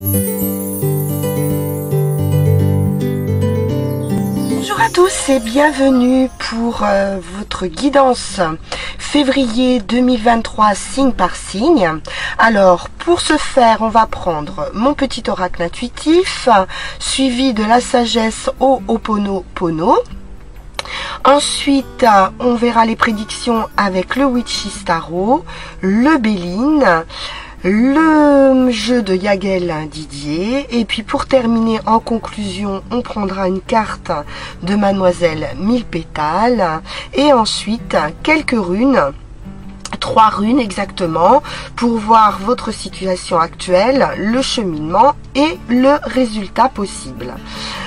Bonjour à tous et bienvenue pour votre guidance février 2023 signe par signe. Alors pour ce faire, on va prendre mon petit oracle intuitif suivi de la sagesse Ho'oponopono. Ensuite, on verra les prédictions avec le Witch's Tarot, le Béline, le jeu de Yagel Didier. Et puis pour terminer, en conclusion, on prendra une carte de Mademoiselle Mille Pétales. Et ensuite, quelques runes. 3 runes exactement pour voir votre situation actuelle, le cheminement et le résultat possible.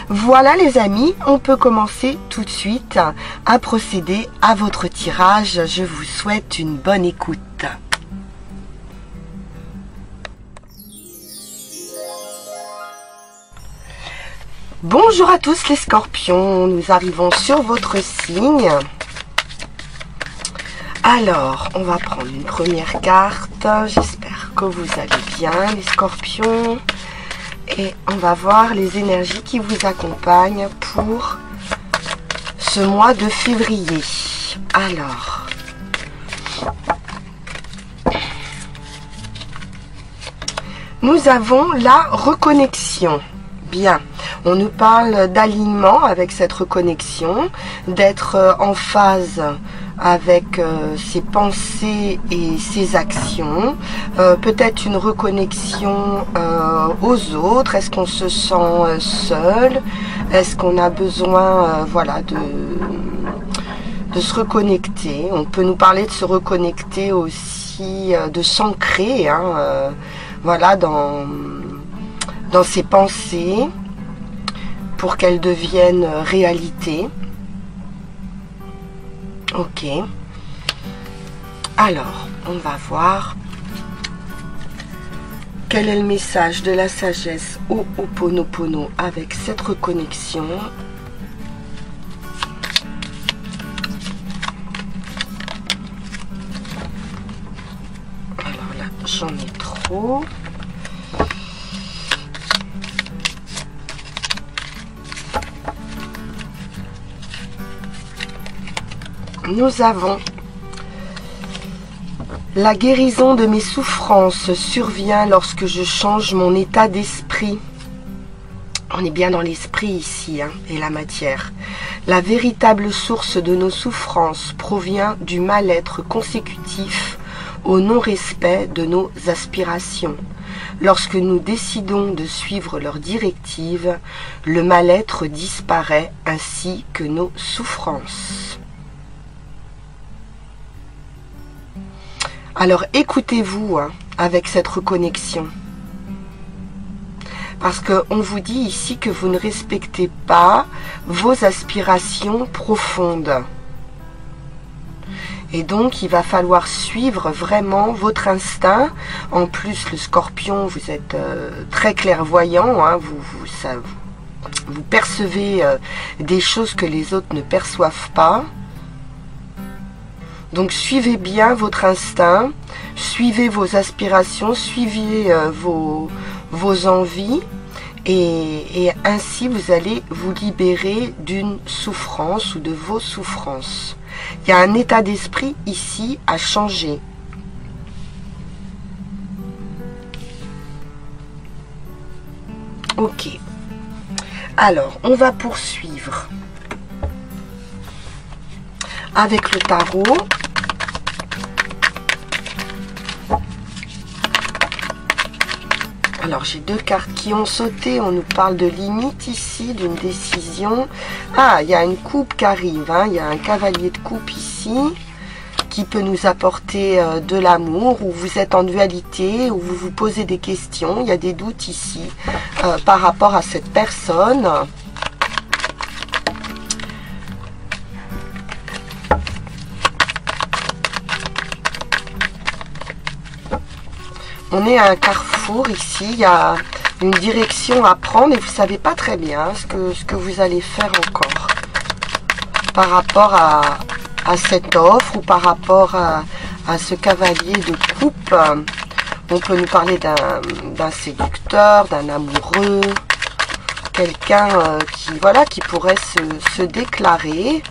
Voilà les amis, on peut commencer tout de suite à procéder à votre tirage. Je vous souhaite une bonne écoute. Bonjour à tous les scorpions, nous arrivons sur votre signe. Alors, on va prendre une première carte. J'espère que vous allez bien, les scorpions. Et on va voir les énergies qui vous accompagnent pour ce mois de février. Alors, nous avons la reconnexion. Bien, on nous parle d'alignement avec cette reconnexion, d'être en phase avec ses pensées et ses actions, peut-être une reconnexion aux autres. Est-ce qu'on se sent seul? Est-ce qu'on a besoin voilà, de se reconnecter? On peut nous parler de se reconnecter aussi, de s'ancrer voilà, dans ses pensées pour qu'elles deviennent réalité. Ok, alors on va voir quel est le message de la sagesse Ho'oponopono avec cette reconnexion. Alors là, j'en ai trop. Nous avons la guérison de mes souffrances survient lorsque je change mon état d'esprit. On est bien dans l'esprit ici et la matière. La véritable source de nos souffrances provient du mal-être consécutif au non-respect de nos aspirations. Lorsque nous décidons de suivre leurs directives, le mal-être disparaît ainsi que nos souffrances. Alors écoutez-vous avec cette reconnexion. Parce qu'on vous dit ici que vous ne respectez pas vos aspirations profondes. Et donc il va falloir suivre vraiment votre instinct. En plus le scorpion, vous êtes très clairvoyant, vous percevez des choses que les autres ne perçoivent pas. Donc suivez bien votre instinct, suivez vos aspirations, suivez vos envies et ainsi vous allez vous libérer d'une souffrance ou de vos souffrances. Il y a un état d'esprit ici à changer. Ok. Alors, on va poursuivre avec le tarot. Alors j'ai 2 cartes qui ont sauté. On nous parle de limite ici, d'une décision. Ah, il y a une coupe qui arrive. Il y a un cavalier de coupe ici qui peut nous apporter de l'amour, où vous êtes en dualité, où vous vous posez des questions. Il y a des doutes ici par rapport à cette personne. On est à un carrefour ici, il y a une direction à prendre et vous ne savez pas très bien ce que vous allez faire encore par rapport à cette offre ou par rapport à ce cavalier de coupe. On peut nous parler d'un séducteur, d'un amoureux, quelqu'un qui, voilà, qui pourrait se déclarer.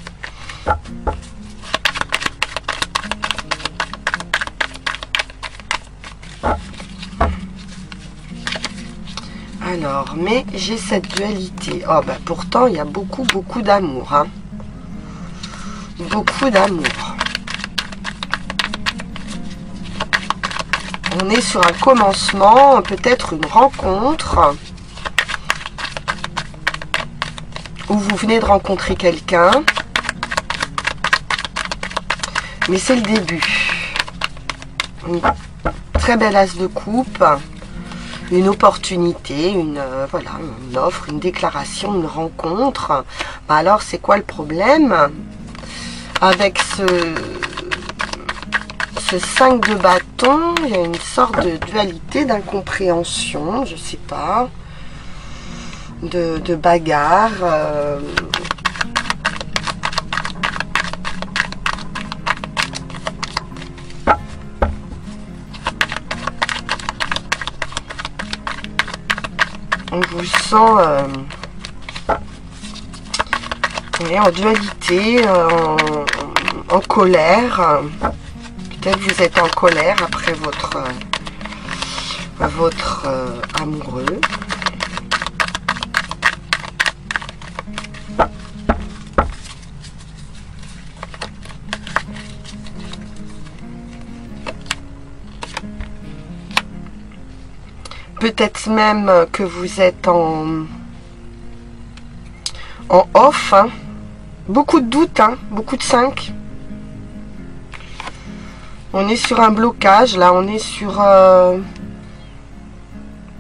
Alors, mais j'ai cette dualité. Oh, bah pourtant, il y a beaucoup d'amour. Hein. Beaucoup d'amour. On est sur un commencement, peut-être une rencontre. Où vous venez de rencontrer quelqu'un. Mais c'est le début. Une très belle as de coupe. Une opportunité, voilà, une offre, une déclaration, une rencontre. Bah alors, c'est quoi le problème avec ce 5 de bâton? Il y a une sorte de dualité, d'incompréhension, je sais pas, de bagarre. On vous sent en dualité, en colère. Peut-être que vous êtes en colère après votre amoureux. Peut-être même que vous êtes en off. Hein. Beaucoup de doutes, hein, beaucoup de 5. On est sur un blocage, là. On est sur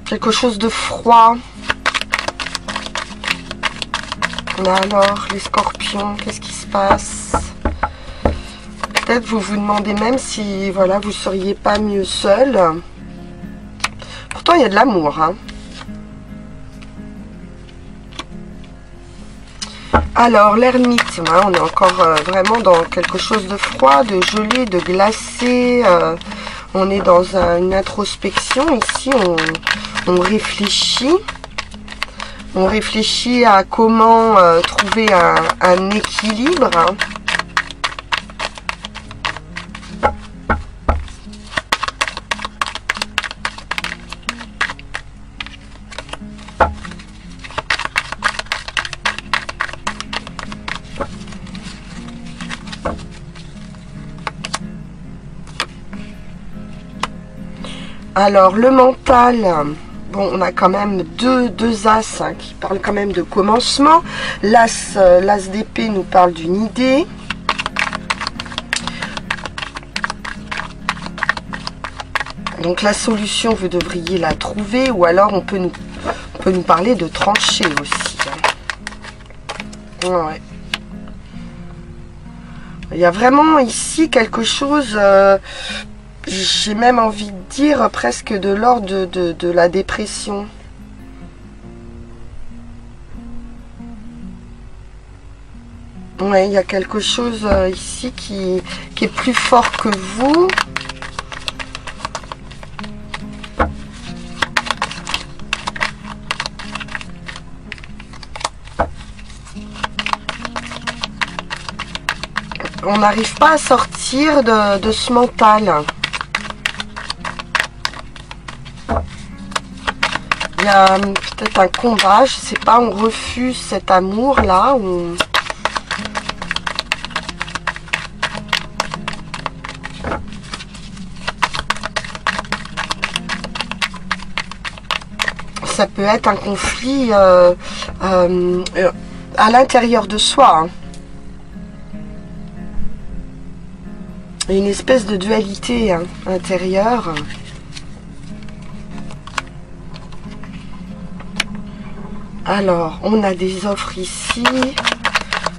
quelque chose de froid. Alors, les scorpions, qu'est-ce qui se passe? Peut-être vous vous demandez même si, voilà, vous seriez pas mieux seul. Pourtant, il y a de l'amour. Hein. Alors, l'ermite, hein, on est encore vraiment dans quelque chose de froid, de gelé, de glacé. On est dans une introspection. Ici, on réfléchit. On réfléchit à comment trouver un équilibre. Hein. Alors, le mental, bon, on a quand même deux as hein, qui parlent quand même de commencement. L'as d'épée nous parle d'une idée. Donc, la solution, vous devriez la trouver. Ou alors, on peut nous parler de trancher aussi. Hein. Ouais. Il y a vraiment ici quelque chose... j'ai même envie de dire presque de l'ordre de la dépression. Ouais, il y a quelque chose ici qui est plus fort que vous. On n'arrive pas à sortir de ce mental. Il y a peut-être un combat, je sais pas, on refuse cet amour-là. Ça peut être un conflit à l'intérieur de soi. Hein. Une espèce de dualité hein, intérieure. Alors, on a des offres ici.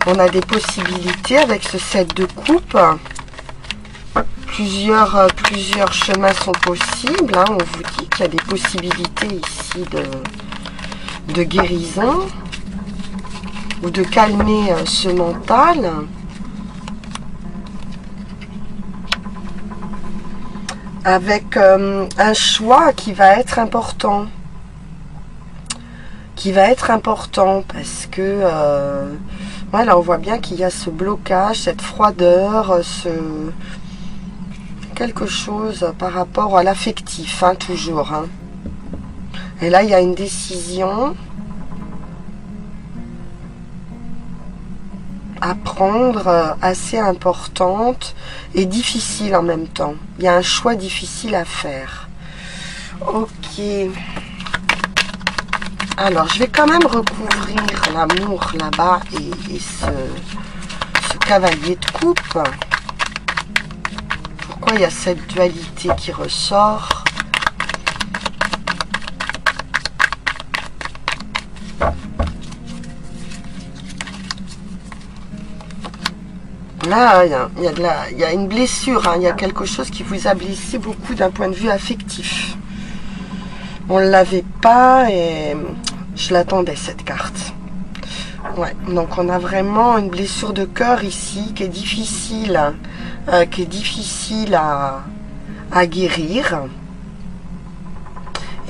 On a des possibilités avec ce 7 de coupe. Plusieurs chemins sont possibles. Hein. On vous dit qu'il y a des possibilités ici de guérison. Ou de calmer ce mental. avec un choix qui va être important. Parce que voilà, on voit bien qu'il y a ce blocage, cette froideur, quelque chose par rapport à l'affectif, hein, toujours. Hein. Et là, il y a une décision à prendre assez importante et difficile en même temps. Il y a un choix difficile à faire. Ok. Alors, je vais quand même recouvrir l'amour là-bas et ce cavalier de coupe. Pourquoi il y a cette dualité qui ressort? Là, il y a une blessure, hein, il y a quelque chose qui vous a blessé beaucoup d'un point de vue affectif. On ne l'avait pas et je l'attendais cette carte. Ouais, donc on a vraiment une blessure de cœur ici qui est difficile, à guérir.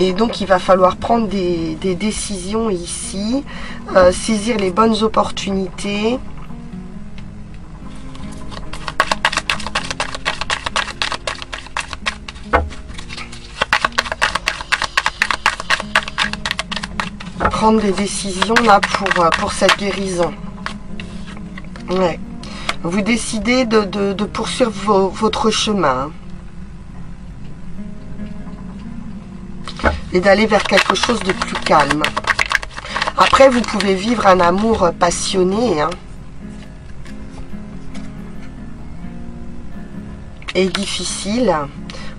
Et donc il va falloir prendre des décisions ici, saisir les bonnes opportunités. Prendre des décisions là pour cette guérison. Ouais. Vous décidez de poursuivre votre chemin et d'aller vers quelque chose de plus calme. Après, vous pouvez vivre un amour passionné, hein, et difficile.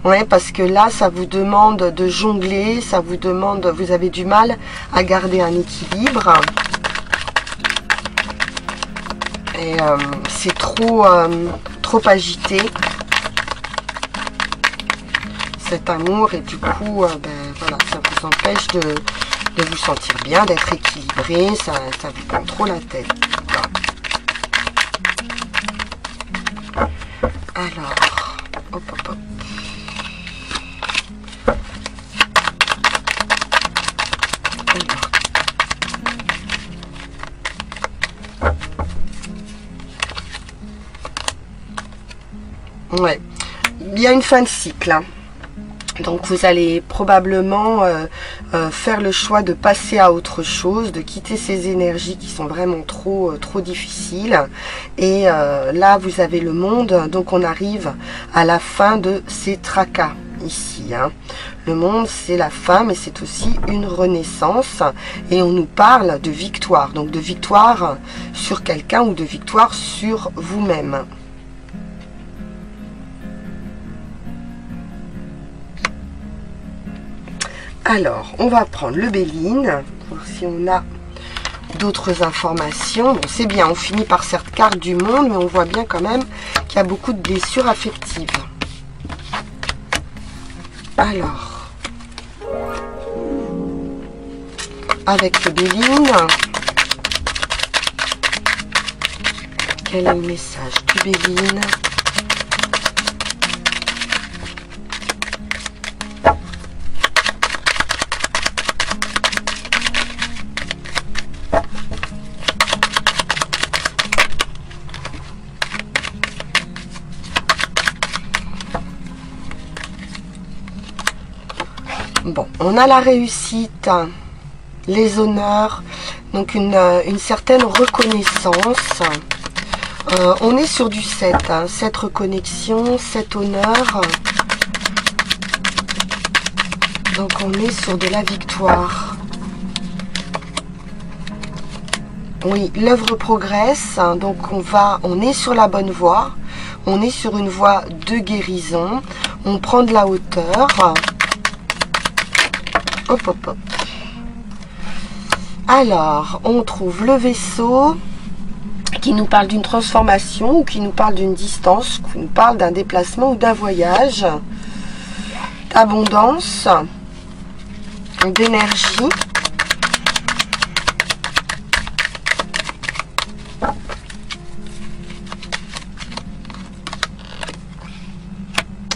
Ouais, parce que là, ça vous demande de jongler, ça vous demande, vous avez du mal à garder un équilibre. Et c'est trop agité, cet amour, et du coup, ben, voilà, ça vous empêche de vous sentir bien, d'être équilibré, ça vous prend trop la tête. Voilà. Alors, hop, hop, hop. Ouais, il y a une fin de cycle, hein. Donc vous allez probablement faire le choix de passer à autre chose, de quitter ces énergies qui sont vraiment trop difficiles. Et là vous avez le monde, donc on arrive à la fin de ces tracas ici, hein. Le monde, c'est la fin, mais c'est aussi une renaissance. Et on nous parle de victoire, donc de victoire sur quelqu'un ou de victoire sur vous-même. Alors, on va prendre le Béline, voir si on a d'autres informations. Bon, c'est bien, on finit par cette carte du monde, mais on voit bien quand même qu'il y a beaucoup de blessures affectives. Alors, avec le Béline, quel est le message du Béline ? Bon, on a la réussite, les honneurs, donc une certaine reconnaissance. On est sur du 7, hein, 7 reconnexion, 7 honneur. Donc on est sur de la victoire. Oui, l'œuvre progresse, hein, donc on est sur la bonne voie. On est sur une voie de guérison. On prend de la hauteur. Hop, hop, hop. Alors, on trouve le vaisseau qui nous parle d'une transformation ou qui nous parle d'une distance, qui nous parle d'un déplacement ou d'un voyage, d'abondance, d'énergie.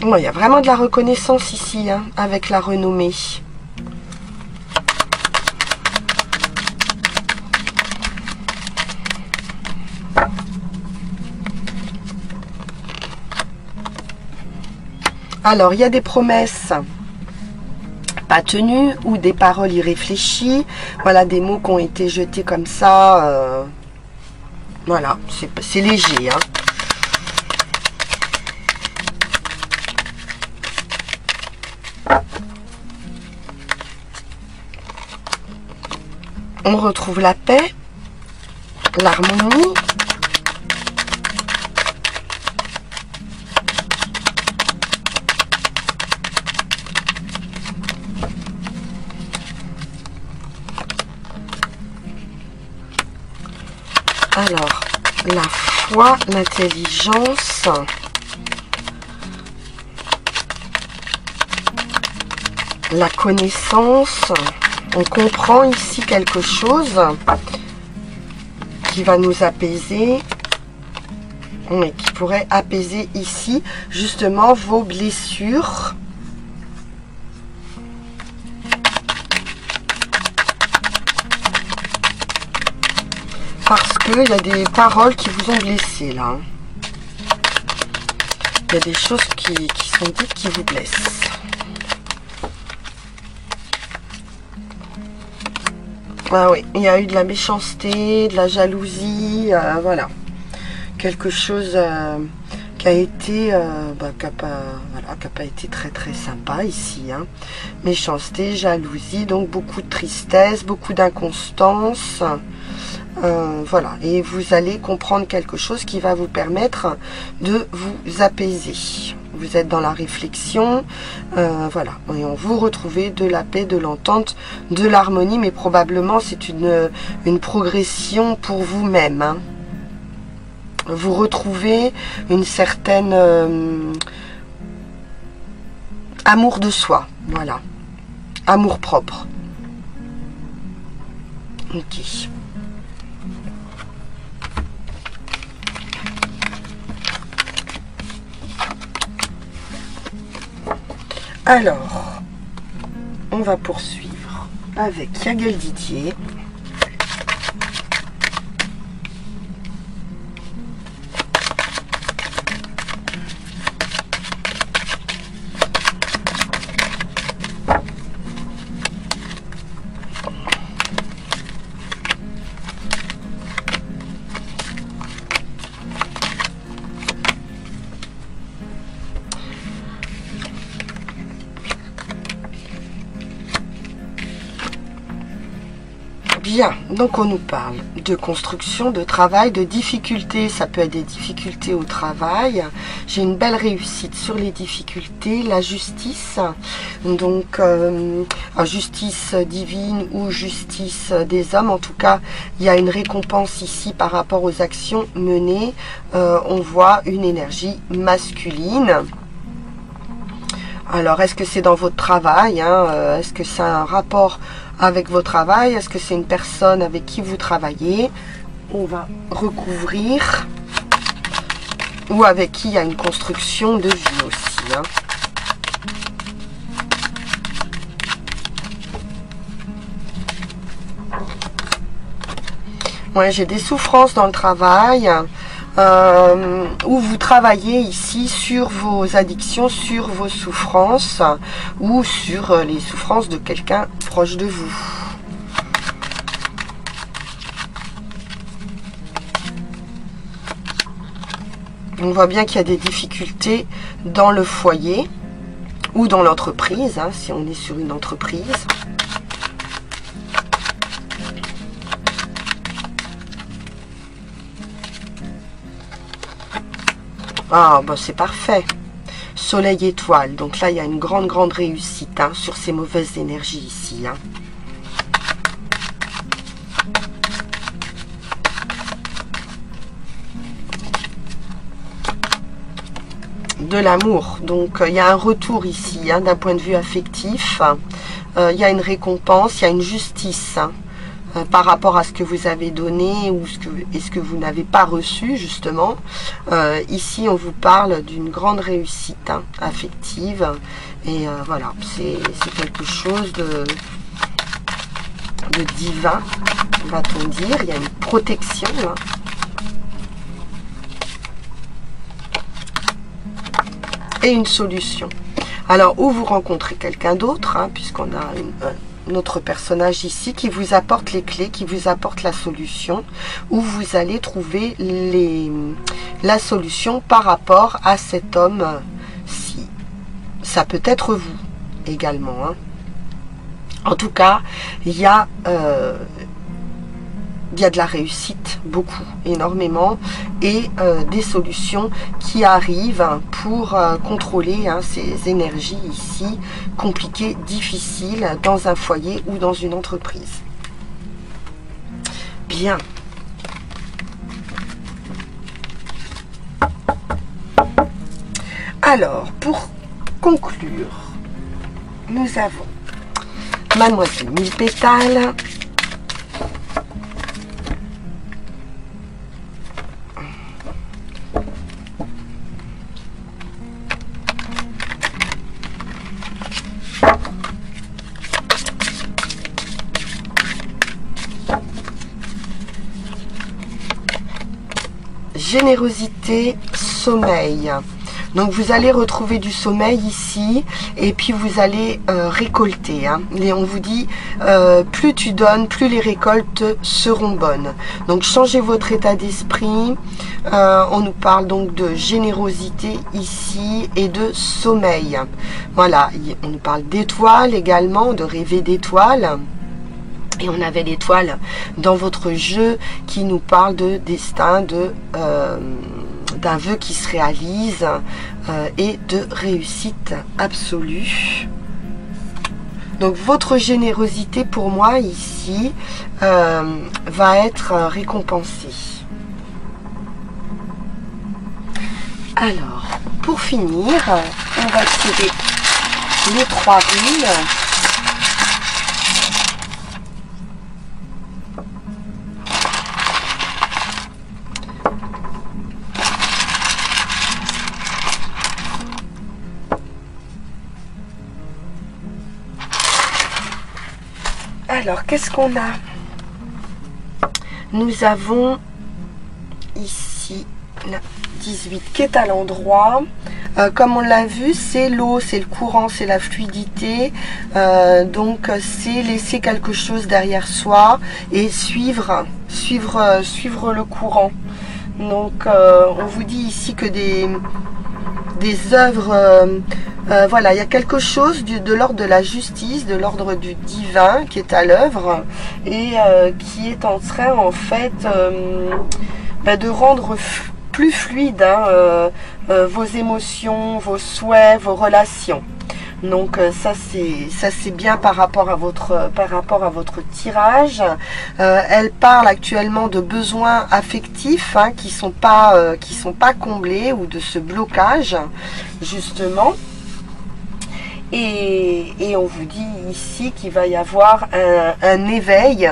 Bon, il y a vraiment de la reconnaissance ici, hein, avec la renommée. Alors, il y a des promesses pas tenues ou des paroles irréfléchies. Voilà, des mots qui ont été jetés comme ça. Voilà, c'est léger, hein. On retrouve la paix, l'harmonie. Alors, la foi, l'intelligence, la connaissance. On comprend ici quelque chose qui va nous apaiser, mais qui pourrait apaiser ici justement vos blessures. Parce qu'il y a des paroles qui vous ont blessé là. Il y a des choses qui sont dites qui vous blessent. Ah oui, il y a eu de la méchanceté, de la jalousie, voilà. Quelque chose qui a été, qui n'a pas été très très sympa ici. Hein. Méchanceté, jalousie, donc beaucoup de tristesse, beaucoup d'inconstance. Voilà, et vous allez comprendre quelque chose qui va vous permettre de vous apaiser. Vous êtes dans la réflexion, voilà, et on vous retrouvez de la paix, de l'entente, de l'harmonie, mais probablement c'est une progression pour vous-même. Hein. Vous retrouvez une certaine amour de soi, voilà, amour propre. Ok. Alors, on va poursuivre avec Yagel Didier. Bien, donc on nous parle de construction, de travail, de difficultés. Ça peut être des difficultés au travail. J'ai une belle réussite sur les difficultés. La justice, donc justice divine ou justice des hommes. En tout cas, il y a une récompense ici par rapport aux actions menées. On voit une énergie masculine. Alors, est-ce que c'est dans votre travail, hein, est-ce que c'est un rapport avec votre travail? Est-ce que c'est une personne avec qui vous travaillez? On va recouvrir. Ou avec qui il y a une construction de vie aussi. Hein. Ouais, j'ai des souffrances dans le travail. Où vous travaillez ici sur vos addictions, sur vos souffrances ou sur les souffrances de quelqu'un proche de vous. On voit bien qu'il y a des difficultés dans le foyer ou dans l'entreprise, hein, si on est sur une entreprise. Ah, bah c'est parfait. Soleil étoile. Donc là, il y a une grande réussite hein, sur ces mauvaises énergies ici. Hein. De l'amour. Donc, il y a un retour ici hein, d'un point de vue affectif. Il y a une récompense, il y a une justice. Hein. par rapport à ce que vous avez donné ou ce que vous n'avez pas reçu justement. Ici on vous parle d'une grande réussite affective et voilà, c'est quelque chose de divin, va-t-on dire. Il y a une protection et une solution. Alors, ou vous rencontrez quelqu'un d'autre, puisqu'on a un autre personnage ici qui vous apporte les clés, qui vous apporte la solution, où vous allez trouver la solution par rapport à cet homme-ci. Ça peut être vous également. En tout cas, il y a de la réussite, beaucoup, énormément, et des solutions qui arrivent pour contrôler ces énergies ici, compliquées, difficiles, dans un foyer ou dans une entreprise. Bien. Alors, pour conclure, nous avons Mademoiselle Mille Pétales, générosité, sommeil. Donc vous allez retrouver du sommeil ici et puis vous allez récolter. Et on vous dit plus tu donnes, plus les récoltes seront bonnes. Donc changez votre état d'esprit. On nous parle donc de générosité ici et de sommeil. Voilà, on nous parle d'étoiles également, de rêver d'étoiles. Et on avait l'étoile dans votre jeu qui nous parle de destin, d'un vœu qui se réalise et de réussite absolue. Donc votre générosité pour moi ici va être récompensée. Alors, pour finir, on va tirer les 3 runes. Alors, qu'est-ce qu'on a? Nous avons ici la 18 qui est à l'endroit. Comme on l'a vu, c'est l'eau, c'est le courant, c'est la fluidité. Donc, c'est laisser quelque chose derrière soi et suivre le courant. Donc, on vous dit ici que des œuvres, voilà, il y a quelque chose de l'ordre de la justice, de l'ordre du divin qui est à l'œuvre et qui est en train en fait de rendre plus fluide vos émotions, vos souhaits, vos relations. Donc ça c'est bien par rapport à votre tirage. Elle parle actuellement de besoins affectifs qui sont pas comblés ou de ce blocage justement. Et on vous dit ici qu'il va y avoir un éveil,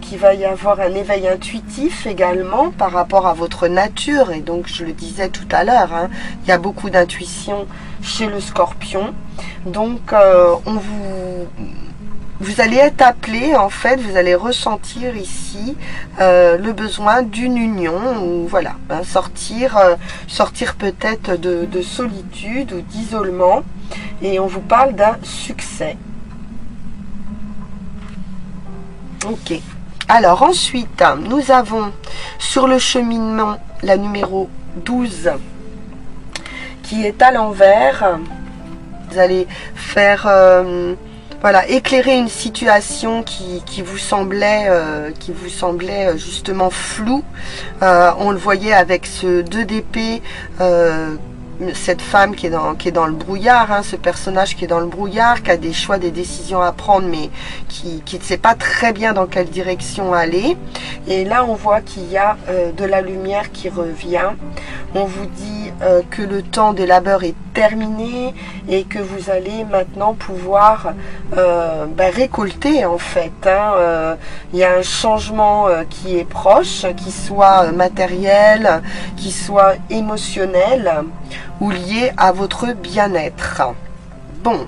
qu'il va y avoir un éveil intuitif également par rapport à votre nature. Et donc, je le disais tout à l'heure, il y a beaucoup d'intuition chez le Scorpion. Donc, vous allez être appelé, en fait, vous allez ressentir ici le besoin d'une union, ou voilà, sortir peut-être de solitude ou d'isolement. Et on vous parle d'un succès. Ok. Alors ensuite, nous avons sur le cheminement la numéro 12 qui est à l'envers. Vous allez faire voilà, éclairer une situation qui vous semblait justement floue. On le voyait avec ce 2 d'épée, cette femme qui est dans le brouillard, ce personnage qui est dans le brouillard, qui a des choix, des décisions à prendre, mais qui ne sait pas très bien dans quelle direction aller. Et là, on voit qu'il y a de la lumière qui revient. On vous dit que le temps des labeurs est terminé et que vous allez maintenant pouvoir récolter en fait. Il y a un changement qui est proche, qui soit matériel, qui soit émotionnel ou lié à votre bien-être. Bon.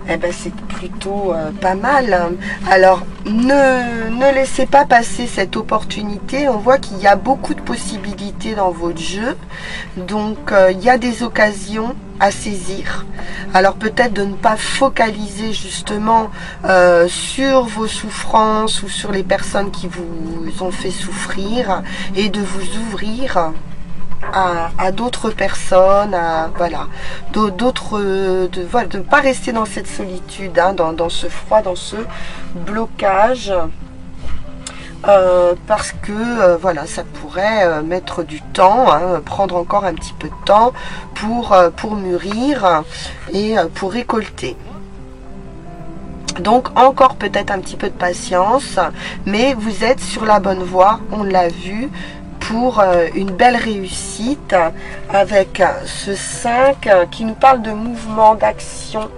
Eh ben, c'est plutôt pas mal. Alors, ne laissez pas passer cette opportunité. On voit qu'il y a beaucoup de possibilités dans votre jeu. Donc, il y a des occasions à saisir. Alors, peut-être de ne pas focaliser justement sur vos souffrances ou sur les personnes qui vous ont fait souffrir et de vous ouvrir à d'autres personnes, voilà, de ne pas rester dans cette solitude, dans ce froid, dans ce blocage, parce que voilà, ça pourrait mettre du temps, prendre encore un petit peu de temps pour mûrir et pour récolter. Donc encore peut-être un petit peu de patience, mais vous êtes sur la bonne voie, on l'a vu, pour une belle réussite avec ce 5 qui nous parle de mouvement, d'action,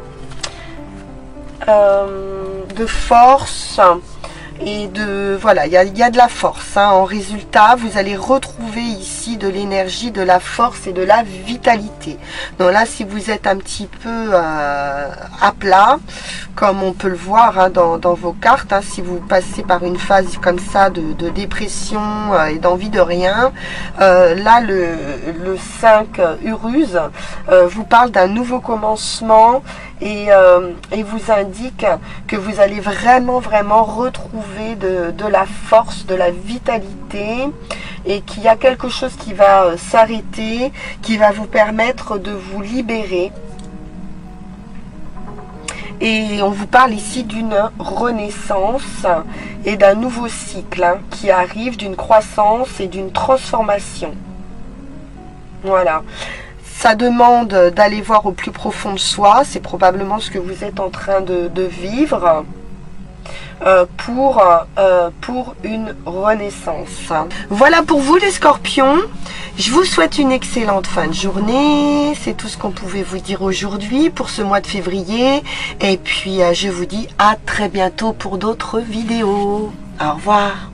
de force et de voilà, il y a de la force. En résultat, vous allez retrouver ici de l'énergie, de la force et de la vitalité. Donc là, si vous êtes un petit peu à plat, comme on peut le voir dans vos cartes, si vous passez par une phase comme ça de dépression et d'envie de rien, là le 5 Uruse vous parle d'un nouveau commencement et vous indique que vous allez vraiment retrouver de la force, de la vitalité et qu'il y a quelque chose qui va s'arrêter, qui va vous permettre de vous libérer. Et on vous parle ici d'une renaissance et d'un nouveau cycle qui arrive, d'une croissance et d'une transformation. Voilà. Ça demande d'aller voir au plus profond de soi. C'est probablement ce que vous êtes en train de vivre pour une renaissance. Voilà pour vous les scorpions. Je vous souhaite une excellente fin de journée. C'est tout ce qu'on pouvait vous dire aujourd'hui pour ce mois de février. Et puis je vous dis à très bientôt pour d'autres vidéos. Au revoir.